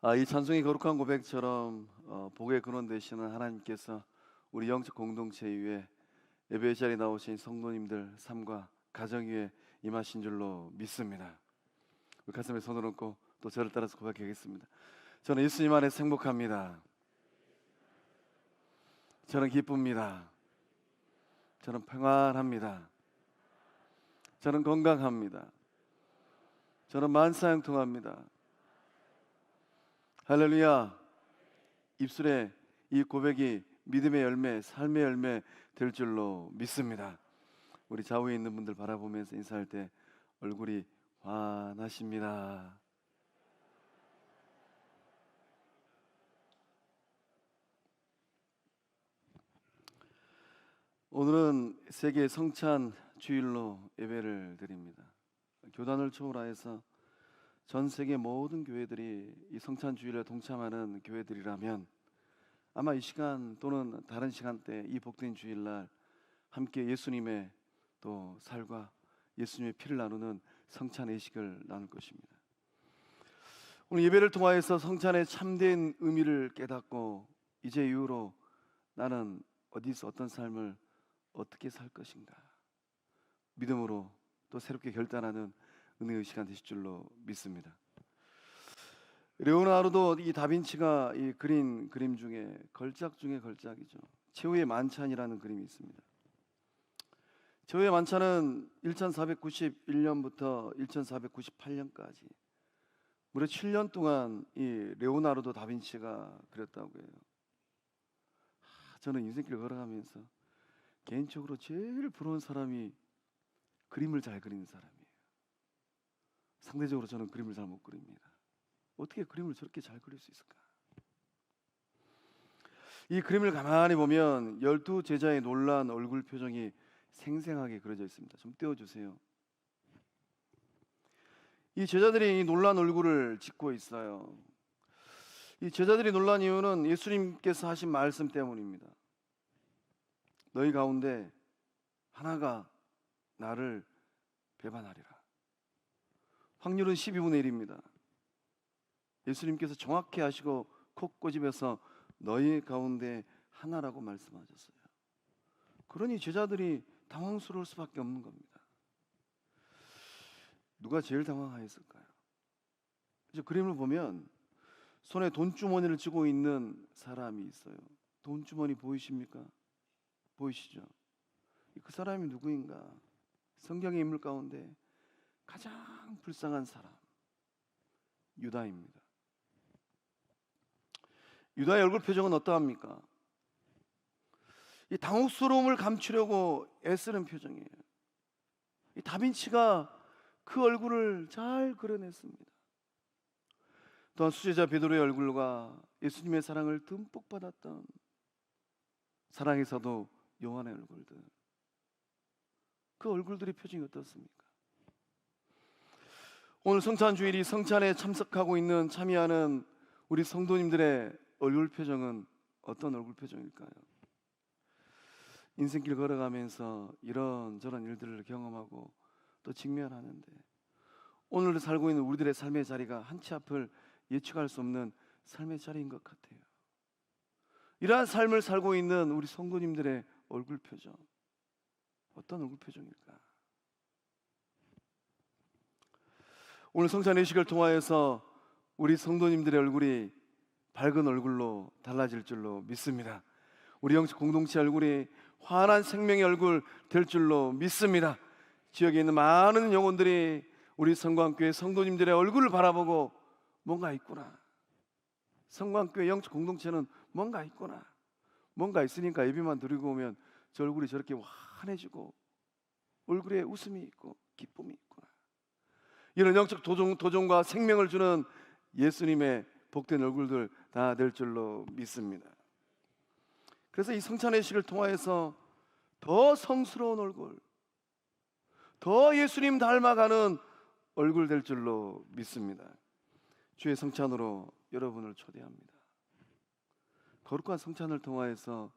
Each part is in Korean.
이 찬송의 거룩한 고백처럼 복의 근원 되시는 하나님께서 우리 영적 공동체 위에 예배 자리에 나오신 성도님들 삶과 가정 위에 임하신 줄로 믿습니다. 우리 가슴에 손을 얹고 또 저를 따라서 고백하겠습니다. 저는 예수님 안에서 행복합니다. 저는 기쁩니다. 저는 평안합니다. 저는 건강합니다. 저는 만사형통합니다. 할렐루야. 입술에 이 고백이 믿음의 열매, 삶의 열매 될 줄로 믿습니다. 우리 좌우에 있는 분들 바라보면서 인사할 때 얼굴이 환하십니다. 오늘은 세계 성찬 주일로 예배를 드립니다. 교단을 초월하여서 전 세계 모든 교회들이 이 성찬 주일에 동참하는 교회들이라면 아마 이 시간 또는 다른 시간대 이 복된 주일날 함께 예수님의 또 살과 예수님의 피를 나누는 성찬 예식을 나눌 것입니다. 오늘 예배를 통하여서 성찬의 참된 의미를 깨닫고 이제 이후로 나는 어디서 어떤 삶을 어떻게 살 것인가 믿음으로 또 새롭게 결단하는 은혜의 시간 되실 줄로 믿습니다. 레오나르도 이 다빈치가 이 그린 그림 중에 걸작 중에 걸작이죠. 최후의 만찬이라는 그림이 있습니다. 최후의 만찬은 1491년부터 1498년까지 무려 7년 동안 이 레오나르도 다빈치가 그렸다고 해요. 저는 인생길 걸어가면서 개인적으로 제일 부러운 사람이 그림을 잘 그리는 사람이에요. 상대적으로 저는 그림을 잘 못 그립니다. 어떻게 그림을 저렇게 잘 그릴 수 있을까? 이 그림을 가만히 보면 12 제자의 놀란 얼굴 표정이 생생하게 그려져 있습니다. 좀 띄워주세요. 이 제자들이 이 놀란 얼굴을 짓고 있어요. 이 제자들이 놀란 이유는 예수님께서 하신 말씀 때문입니다. 너희 가운데 하나가 나를 배반하리라. 확률은 12분의 1입니다. 예수님께서 정확히 하시고 콕 꼬집어서 너희 가운데 하나라고 말씀하셨어요. 그러니 제자들이 당황스러울 수밖에 없는 겁니다. 누가 제일 당황하였을까요? 이제 그림을 보면 손에 돈주머니를 쥐고 있는 사람이 있어요. 돈주머니 보이십니까? 보이시죠? 그 사람이 누구인가? 성경의 인물 가운데 가장 불쌍한 사람 유다입니다. 유다의 얼굴 표정은 어떠합니까? 이 당혹스러움을 감추려고 애쓰는 표정이에요. 이 다빈치가 그 얼굴을 잘 그려냈습니다. 또한 수제자 베드로의 얼굴과 예수님의 사랑을 듬뿍 받았던 사랑의 사도 요한의 얼굴들, 그 얼굴들의 표정이 어떻습니까? 오늘 성찬 주일이 성찬에 참석하고 있는 참여하는 우리 성도님들의 얼굴 표정은 어떤 얼굴 표정일까요? 인생길 걸어가면서 이런저런 일들을 경험하고 또 직면하는데 오늘 살고 있는 우리들의 삶의 자리가 한치 앞을 예측할 수 없는 삶의 자리인 것 같아요. 이러한 삶을 살고 있는 우리 성도님들의 얼굴 표정, 어떤 얼굴 표정일까? 오늘 성찬 예식을 통하여서 우리 성도님들의 얼굴이 밝은 얼굴로 달라질 줄로 믿습니다. 우리 영적 공동체 얼굴이 환한 생명의 얼굴 될 줄로 믿습니다. 지역에 있는 많은 영혼들이 우리 성광교회 성도님들의 얼굴을 바라보고 뭔가 있구나, 성광교회 영적 공동체는 뭔가 있구나, 뭔가 있으니까 예배만 드리고 오면 저 얼굴이 저렇게 환해지고 얼굴에 웃음이 있고 기쁨이 있구나, 이런 영적 도전과 생명을 주는 예수님의 복된 얼굴들 다 될 줄로 믿습니다. 그래서 이 성찬의식을 통하여서 더 성스러운 얼굴, 더 예수님 닮아가는 얼굴 될 줄로 믿습니다. 주의 성찬으로 여러분을 초대합니다. 거룩한 성찬을 통하여서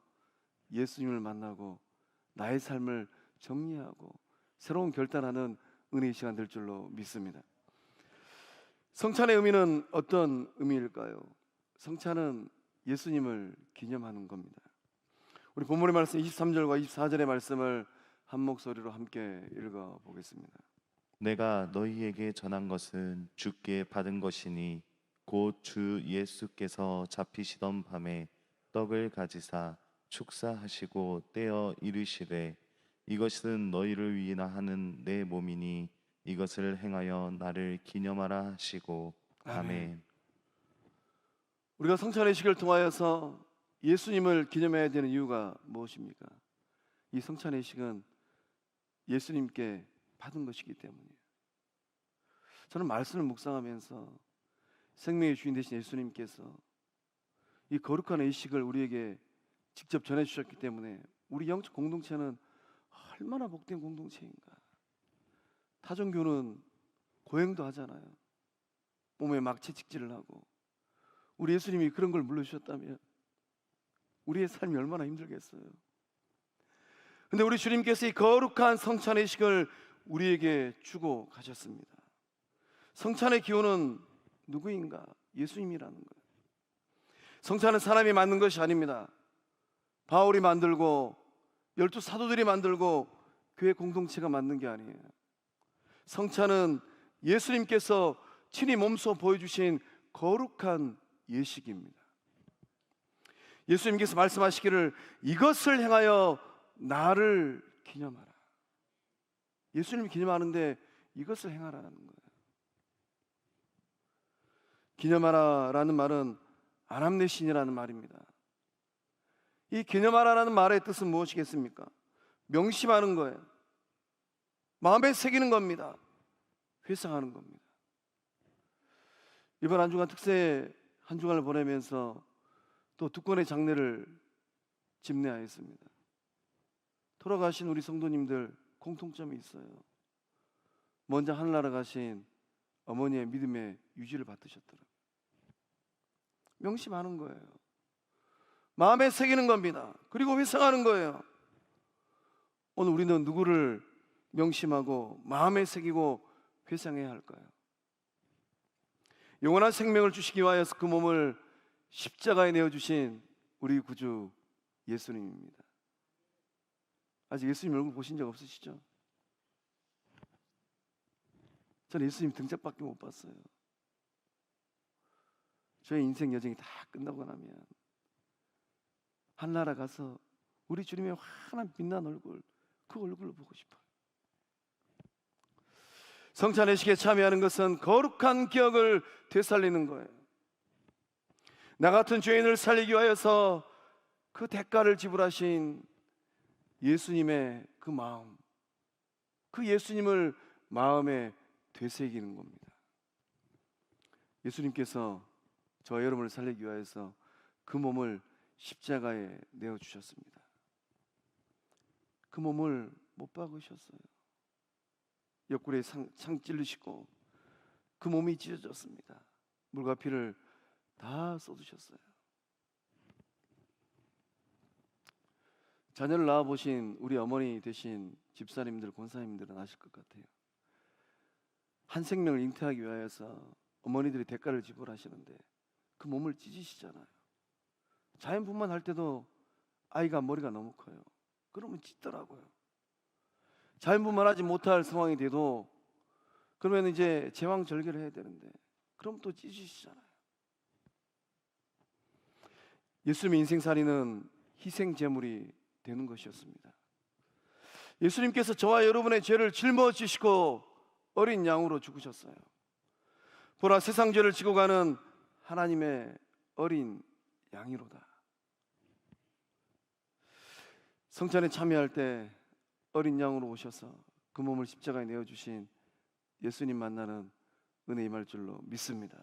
예수님을 만나고 나의 삶을 정리하고 새로운 결단하는 은혜의 시간 될 줄로 믿습니다. 성찬의 의미는 어떤 의미일까요? 성찬은 예수님을 기념하는 겁니다. 우리 본문의 말씀 23절과 24절의 말씀을 한 목소리로 함께 읽어 보겠습니다. 내가 너희에게 전한 것은 주께 받은 것이니 곧 주 예수께서 잡히시던 밤에 떡을 가지사 축사하시고 떼어 이르시되 이것은 너희를 위하여 하는 내 몸이니 이것을 행하여 나를 기념하라 하시고 아멘. 우리가 성찬의 식을 통하여서 예수님을 기념해야 되는 이유가 무엇입니까? 이 성찬의 식은 예수님께 받은 것이기 때문이에요. 저는 말씀을 묵상하면서 생명의 주인 되신 예수님께서 이 거룩한 의식을 우리에게 직접 전해주셨기 때문에 우리 영적 공동체는 얼마나 복된 공동체인가. 타종교는 고행도 하잖아요. 몸에 막 채찍질을 하고. 우리 예수님이 그런 걸 물려주셨다면 우리의 삶이 얼마나 힘들겠어요. 근데 우리 주님께서 이 거룩한 성찬의 식을 우리에게 주고 가셨습니다. 성찬의 기호는 누구인가? 예수님이라는 거예요. 성찬은 사람이 만든 것이 아닙니다. 바울이 만들고 12 사도들이 만들고 교회 공동체가 만든 게 아니에요. 성찬은 예수님께서 친히 몸소 보여주신 거룩한 예식입니다. 예수님께서 말씀하시기를 이것을 행하여 나를 기념하라. 예수님을 기념하는데 이것을 행하라는 거예요. 기념하라라는 말은 아남네신이라는 말입니다. 이 기념하라라는 말의 뜻은 무엇이겠습니까? 명심하는 거예요. 마음에 새기는 겁니다. 회상하는 겁니다. 이번 한 주간 특세 한 주간을 보내면서 또 두 건의 장례를 집례하였습니다. 돌아가신 우리 성도님들 공통점이 있어요. 먼저 하늘나라 가신 어머니의 믿음의 유지를 받으셨더라고요. 명심하는 거예요. 마음에 새기는 겁니다. 그리고 회상하는 거예요. 오늘 우리는 누구를 명심하고 마음에 새기고 회상해야 할까요? 영원한 생명을 주시기 위하여서 그 몸을 십자가에 내어주신 우리 구주 예수님입니다. 아직 예수님 얼굴 보신 적 없으시죠? 저는 예수님 등짝밖에 못 봤어요. 저의 인생 여정이 다 끝나고 나면 한나라 가서 우리 주님의 환한 빛난 얼굴, 그 얼굴을 보고 싶어요. 성찬의 식에 참여하는 것은 거룩한 기억을 되살리는 거예요. 나 같은 죄인을 살리기 위하여서 그 대가를 지불하신 예수님의 그 마음, 그 예수님을 마음에 되새기는 겁니다. 예수님께서 저와 여러분을 살리기 위하여서 그 몸을 십자가에 내어주셨습니다. 그 몸을 못 박으셨어요. 옆구리에 창 찔르시고 그 몸이 찢어졌습니다. 물과 피를 다 쏟으셨어요. 자녀를 낳아보신 우리 어머니 되신 집사님들, 권사님들은 아실 것 같아요. 한 생명을 잉태하기 위하여서 어머니들이 대가를 지불하시는데 그 몸을 찢으시잖아요. 자연분만할 때도 아이가 머리가 너무 커요. 그러면 찢더라고요. 자연분만하지 못할 상황이 돼도 그러면 이제 제왕절개를 해야 되는데 그럼 또 찢으시잖아요. 예수님의 인생살이는 희생제물이 되는 것이었습니다. 예수님께서 저와 여러분의 죄를 짊어지시고 어린 양으로 죽으셨어요. 보라, 세상 죄를 지고 가는 하나님의 어린 양이로다. 성찬에 참여할 때 어린 양으로 오셔서 그 몸을 십자가에 내어주신 예수님 만나는 은혜 임할 줄로 믿습니다.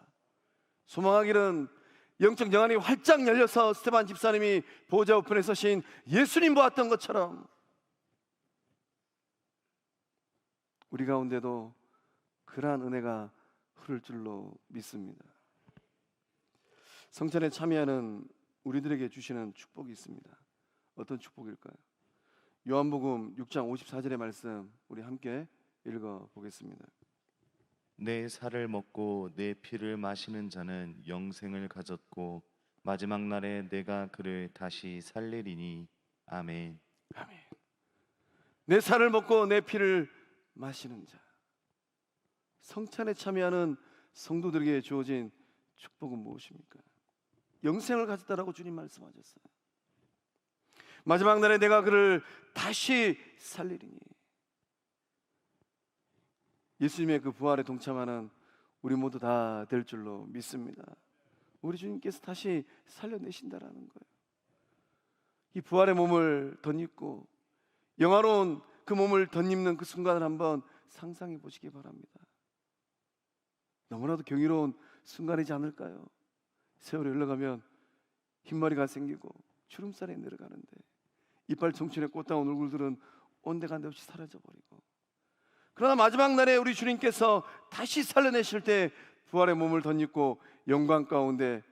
소망하기는 영적 영안이 활짝 열려서 스테반 집사님이 보좌 우편에 서신 예수님 보았던 것처럼 우리 가운데도 그러한 은혜가 흐를 줄로 믿습니다. 성찬에 참여하는 우리들에게 주시는 축복이 있습니다. 어떤 축복일까요? 요한복음 6장 54절의 말씀 우리 함께 읽어 보겠습니다. 내 살을 먹고 내 피를 마시는 자는 영생을 가졌고 마지막 날에 내가 그를 다시 살리리니. 아멘. 아멘. 내 살을 먹고 내 피를 마시는 자, 성찬에 참여하는 성도들에게 주어진 축복은 무엇입니까? 영생을 가졌다라고 주님 말씀하셨어요. 마지막 날에 내가 그를 다시 살리리니. 예수님의 그 부활에 동참하는 우리 모두 다 될 줄로 믿습니다. 우리 주님께서 다시 살려내신다라는 거예요. 이 부활의 몸을 덧입고 영화로운 그 몸을 덧입는 그 순간을 한번 상상해 보시기 바랍니다. 너무나도 경이로운 순간이지 않을까요? 세월이 흘러가면 흰머리가 생기고 주름살이 내려가는데 이빨 청춘에 꽃다운 얼굴들은 온데간데 없이 사라져버리고, 그러나 마지막 날에 우리 주님께서 다시 살려내실 때 부활의 몸을 덧입고 영광 가운데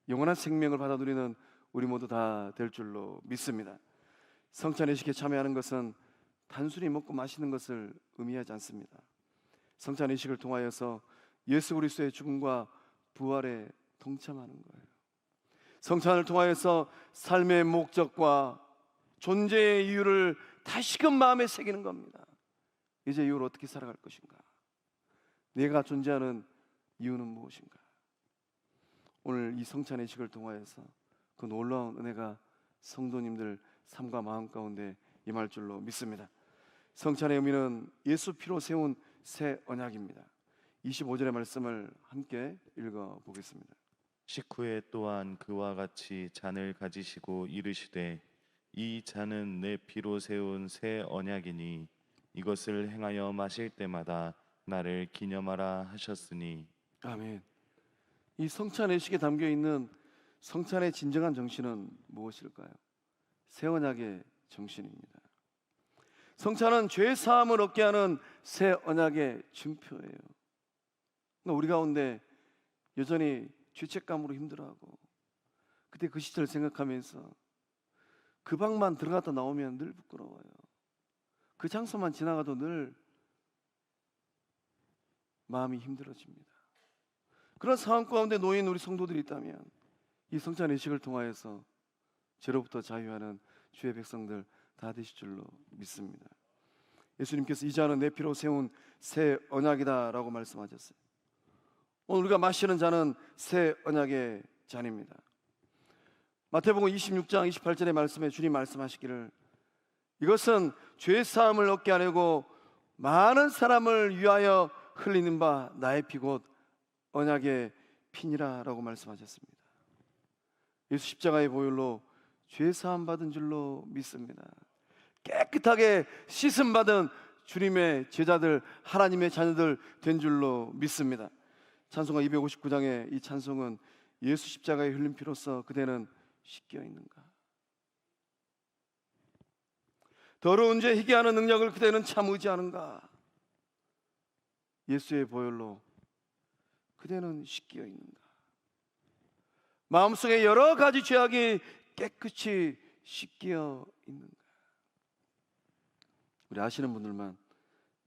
영원한 생명을 받아 누리는 우리 모두 다 될 줄로 믿습니다. 성찬의식에 참여하는 것은 단순히 먹고 마시는 것을 의미하지 않습니다. 성찬의식을 통하여서 예수 그리스도의 죽음과 부활에 동참하는 거예요. 성찬을 통하여서 삶의 목적과 존재의 이유를 다시금 마음에 새기는 겁니다. 이제 이후로 어떻게 살아갈 것인가? 내가 존재하는 이유는 무엇인가? 오늘 이 성찬의식을 통하여서 그 놀라운 은혜가 성도님들 삶과 마음 가운데 임할 줄로 믿습니다. 성찬의 의미는 예수 피로 세운 새 언약입니다. 25절의 말씀을 함께 읽어보겠습니다. 식후에 또한 그와 같이 잔을 가지시고 이르시되 이 잔은 내 피로 세운 새 언약이니 이것을 행하여 마실 때마다 나를 기념하라 하셨으니. 아멘. 이 성찬의식에 담겨 있는 성찬의 진정한 정신은 무엇일까요? 새 언약의 정신입니다. 성찬은 죄 사함을 얻게 하는 새 언약의 증표예요. 우리 가운데 여전히 죄책감으로 힘들어하고, 그때 그 시절을 생각하면서 그 방만 들어갔다 나오면 늘 부끄러워요. 그 장소만 지나가도 늘 마음이 힘들어집니다. 그런 상황 가운데 놓인 우리 성도들이 있다면 이 성찬 의식을 통하여서 죄로부터 자유하는 주의 백성들 다 되실 줄로 믿습니다. 예수님께서 이 잔은 내 피로 세운 새 언약이다 라고 말씀하셨어요. 오늘 우리가 마시는 잔은 새 언약의 잔입니다. 마태복음 26장 28절의 말씀에 주님 말씀하시기를 이것은 죄 사함을 얻게 하려고 많은 사람을 위하여 흘리는 바 나의 피 곧 언약의 피니라 라고 말씀하셨습니다. 예수 십자가의 보혈로 죄 사함 받은 줄로 믿습니다. 깨끗하게 씻음 받은 주님의 제자들, 하나님의 자녀들 된 줄로 믿습니다. 찬송가 259장의 이 찬송은 예수 십자가의 흘린 피로써 그대는 씻겨 있는가? 더러운 죄 희게 하는 능력을 그대는 참 의지하는가? 예수의 보혈로 그대는 씻겨 있는가? 마음속에 여러 가지 죄악이 깨끗이 씻겨 있는가? 우리 아시는 분들만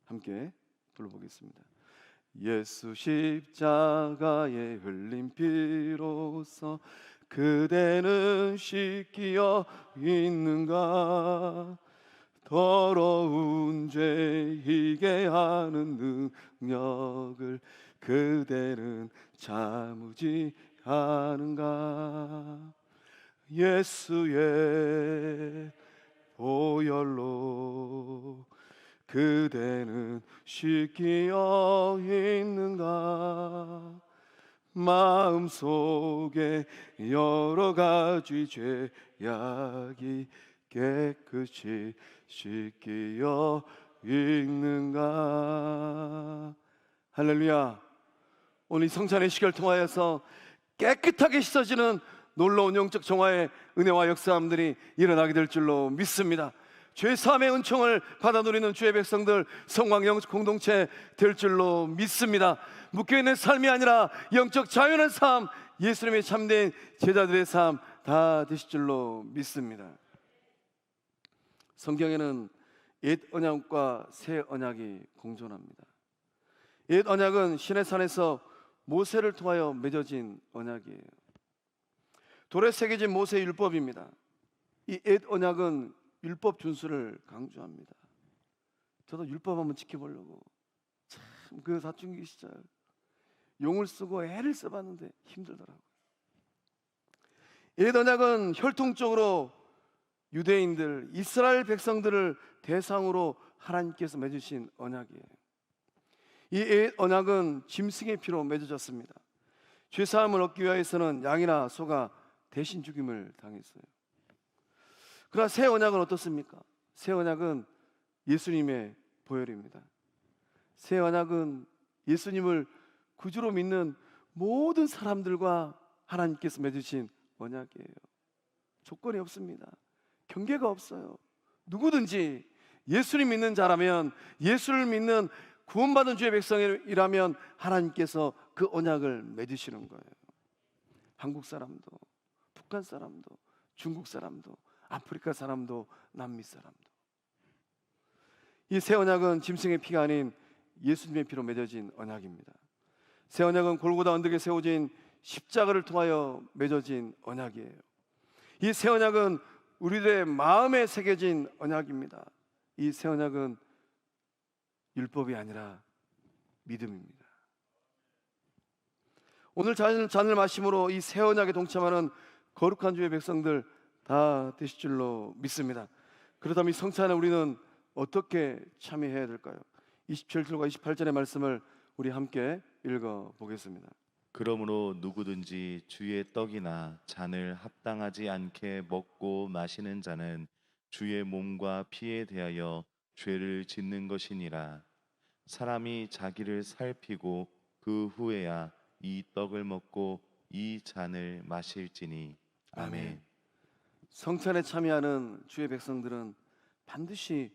함께 불러보겠습니다. 예수 십자가에 흘린 피로써 그대는 씻겨 있는가? 더러운 죄 희게 하는 능력을 그대는 참 의지하는가? 예수의 보혈로 그대는 씻겨 있는가? 마음속에 여러 가지 죄악이 깨끗이 씻겨 있는가? 할렐루야. 오늘 이 성찬의 시간을 통하여서 깨끗하게 씻어지는 놀라운 영적 정화의 은혜와 역사함들이 일어나게 될 줄로 믿습니다. 죄 사함의 은총을 받아 누리는 주의 백성들, 성광 영적 공동체 될 줄로 믿습니다. 묶여있는 삶이 아니라 영적 자유의 삶, 예수님의 참된 제자들의 삶 다 되실 줄로 믿습니다. 성경에는 옛 언약과 새 언약이 공존합니다. 옛 언약은 시내산에서 모세를 통하여 맺어진 언약이에요. 돌에 새겨진 모세의 율법입니다. 이 옛 언약은 율법 준수를 강조합니다. 저도 율법 한번 지켜보려고 참 그 사춘기 시절 용을 쓰고 애를 써봤는데 힘들더라고요. 옛 언약은 혈통적으로 유대인들, 이스라엘 백성들을 대상으로 하나님께서 맺으신 언약이에요. 이 옛 언약은 짐승의 피로 맺어졌습니다. 죄사함을 얻기 위해서는 양이나 소가 대신 죽임을 당했어요. 그러나 새 언약은 어떻습니까? 새 언약은 예수님의 보혈입니다. 새 언약은 예수님을 구주로 믿는 모든 사람들과 하나님께서 맺으신 언약이에요. 조건이 없습니다. 경계가 없어요. 누구든지 예수를 믿는 자라면, 예수를 믿는 구원받은 주의 백성이라면 하나님께서 그 언약을 맺으시는 거예요. 한국 사람도, 북한 사람도, 중국 사람도, 아프리카 사람도, 남미 사람도. 이 새 언약은 짐승의 피가 아닌 예수님의 피로 맺어진 언약입니다. 새 언약은 골고다 언덕에 세워진 십자가를 통하여 맺어진 언약이에요. 이 새 언약은 우리들의 마음에 새겨진 언약입니다. 이 새 언약은 율법이 아니라 믿음입니다. 오늘 잔을 마심으로 이 새 언약에 동참하는 거룩한 주의 백성들 다 되실 줄로 믿습니다. 그렇다면 이 성찬에 우리는 어떻게 참여해야 될까요? 27절과 28절의 말씀을 우리 함께 읽어 보겠습니다. 그러므로 누구든지 주의 떡이나 잔을 합당하지 않게 먹고 마시는 자는 주의 몸과 피에 대하여 죄를 짓는 것이니라. 사람이 자기를 살피고 그 후에야 이 떡을 먹고 이 잔을 마실지니. 아멘. 성찬에 참여하는 주의 백성들은 반드시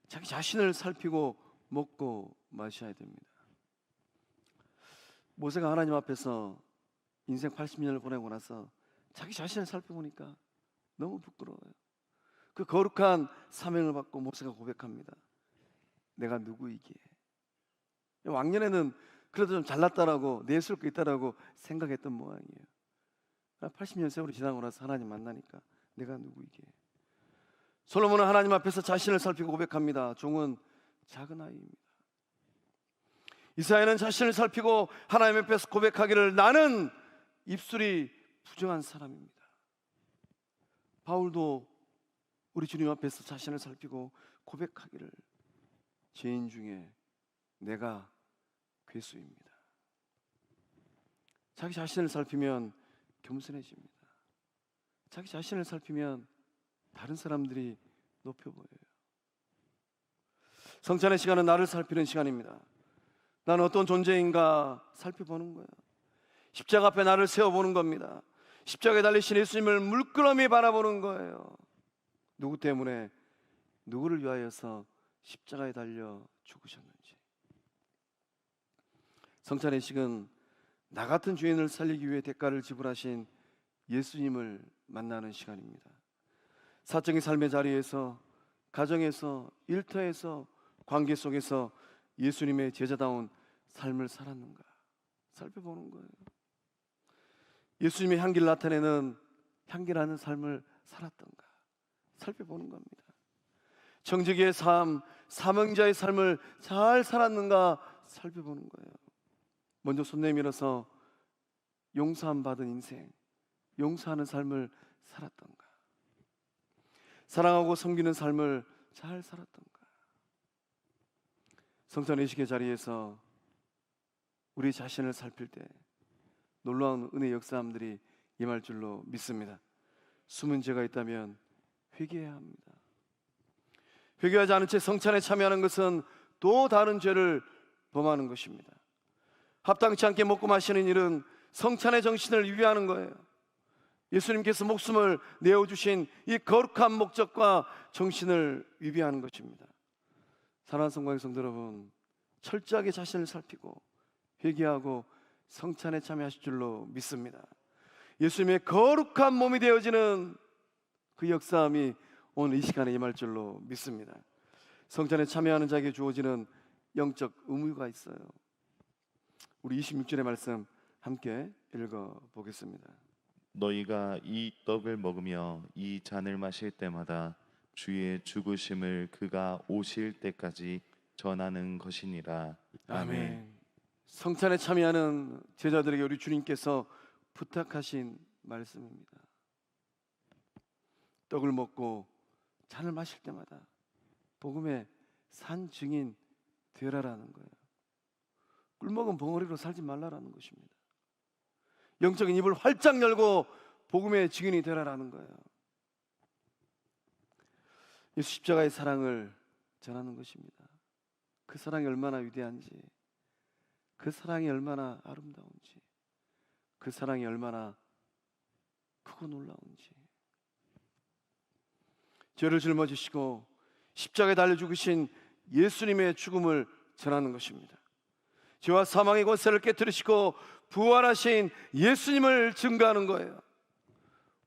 자기 자신을 살피고 먹고 마셔야 됩니다. 모세가 하나님 앞에서 인생 80년을 보내고 나서 자기 자신을 살펴보니까 너무 부끄러워요. 그 거룩한 사명을 받고 모세가 고백합니다. 내가 누구이기에. 왕년에는 그래도 좀 잘났다라고 내세울 게 있다라고 생각했던 모양이에요. 80년 세월이 지나고 나서 하나님 만나니까 내가 누구이기에. 솔로몬은 하나님 앞에서 자신을 살피고 고백합니다. 종은 작은 아이입니다. 이사야는 자신을 살피고 하나님 앞에서 고백하기를 나는 입술이 부정한 사람입니다. 바울도 우리 주님 앞에서 자신을 살피고 고백하기를 죄인 중에 내가 괴수입니다. 자기 자신을 살피면 겸손해집니다. 자기 자신을 살피면 다른 사람들이 높여 보여요. 성찬의 시간은 나를 살피는 시간입니다. 나는 어떤 존재인가 살펴보는 거예요. 십자가 앞에 나를 세워보는 겁니다. 십자가에 달리신 예수님을 물끄러미 바라보는 거예요. 누구 때문에, 누구를 위하여서 십자가에 달려 죽으셨는지. 성찬의 식은 나 같은 죄인을 살리기 위해 대가를 지불하신 예수님을 만나는 시간입니다. 사적인 삶의 자리에서, 가정에서, 일터에서, 관계 속에서 예수님의 제자다운 삶을 살았는가 살펴보는 거예요. 예수님의 향기를 나타내는 향기나는 삶을 살았던가 살펴보는 겁니다. 정직의 삶, 사명자의 삶을 잘 살았는가 살펴보는 거예요. 먼저 손 내밀어서 용서함 받은 인생, 용서하는 삶을 살았던가, 사랑하고 섬기는 삶을 잘 살았던가. 성찬 의식의 자리에서 우리 자신을 살필 때 놀라운 은혜 역사함들이 임할 줄로 믿습니다. 숨은 죄가 있다면 회개해야 합니다. 회개하지 않은 채 성찬에 참여하는 것은 또 다른 죄를 범하는 것입니다. 합당치 않게 먹고 마시는 일은 성찬의 정신을 위배하는 거예요. 예수님께서 목숨을 내어주신 이 거룩한 목적과 정신을 위배하는 것입니다. 사랑하는 성광의 성도 여러분, 철저하게 자신을 살피고 회개하고 성찬에 참여하실 줄로 믿습니다. 예수님의 거룩한 몸이 되어지는 그 역사함이 오늘 이 시간에 임할 줄로 믿습니다. 성찬에 참여하는 자에게 주어지는 영적 의무가 있어요. 우리 26절의 말씀 함께 읽어 보겠습니다. 너희가 이 떡을 먹으며 이 잔을 마실 때마다 주의 죽으심을 그가 오실 때까지 전하는 것이니라. 아멘. 성찬에 참여하는 제자들에게 우리 주님께서 부탁하신 말씀입니다. 떡을 먹고 잔을 마실 때마다 복음의 산 증인 되라라는 거예요. 꿀먹은 벙어리로 살지 말라라는 것입니다. 영적인 입을 활짝 열고 복음의 증인이 되라라는 거예요. 예수 십자가의 사랑을 전하는 것입니다. 그 사랑이 얼마나 위대한지, 그 사랑이 얼마나 아름다운지, 그 사랑이 얼마나 크고 놀라운지. 죄를 짊어지시고 십자가에 달려 죽으신 예수님의 죽음을 전하는 것입니다. 죄와 사망의 권세를 깨뜨리시고 부활하신 예수님을 증거하는 거예요.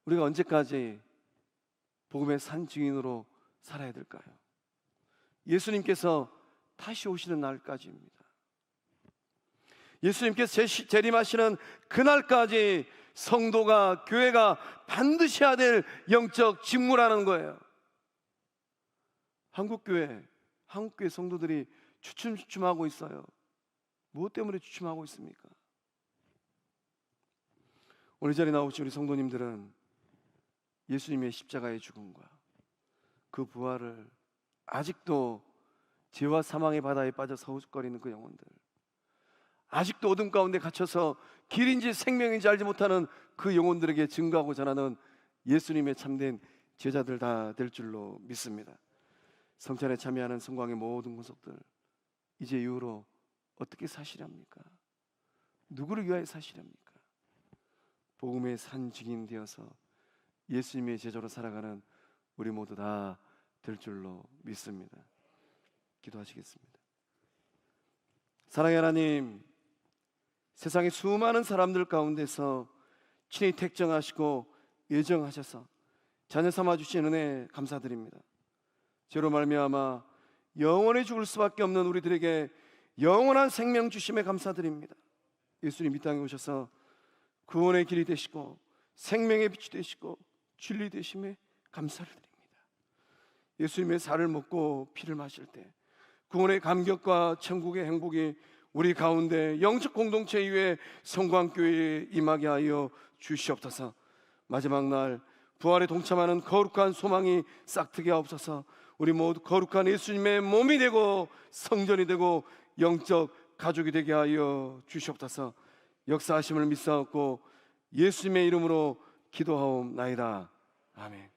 우리가 언제까지 복음의 산 증인으로 살아야 될까요? 예수님께서 다시 오시는 날까지입니다. 예수님께서 재림하시는 그날까지 성도가, 교회가 반드시 해야 될 영적 직무라는 거예요. 한국교회 성도들이 주춤주춤하고 있어요. 무엇 때문에 주춤하고 있습니까? 오늘 이 자리에 나오신 우리 성도님들은 예수님의 십자가의 죽음과 그 부활을 아직도 죄와 사망의 바다에 빠져 서우거리는 그 영혼들, 아직도 어둠 가운데 갇혀서 길인지 생명인지 알지 못하는 그 영혼들에게 증거하고 전하는 예수님의 참된 제자들 다 될 줄로 믿습니다. 성찬에 참여하는 성광의 모든 권속들, 이제 이후로 어떻게 사시렵니까? 누구를 위하여 사시렵니까? 복음의 산 증인 되어서 예수님의 제자로 살아가는 우리 모두 다 될 줄로 믿습니다. 기도하시겠습니다. 사랑의 하나님, 세상의 수많은 사람들 가운데서 친히 택정하시고 예정하셔서 자녀 삼아 주신 은혜 감사드립니다. 죄로 말미암아 영원히 죽을 수밖에 없는 우리들에게 영원한 생명 주심에 감사드립니다. 예수님 이 땅에 오셔서 구원의 길이 되시고 생명의 빛이 되시고 진리 되심에 감사를 드립니다. 예수님의 살을 먹고 피를 마실 때 구원의 감격과 천국의 행복이 우리 가운데 영적 공동체 위에 성광교회에 임하게 하여 주시옵소서. 마지막 날 부활에 동참하는 거룩한 소망이 싹트게 하옵소서. 우리 모두 거룩한 예수님의 몸이 되고 성전이 되고 영적 가족이 되게 하여 주시옵소서. 역사하심을 믿사옵고 예수님의 이름으로 기도하옵나이다. 아멘.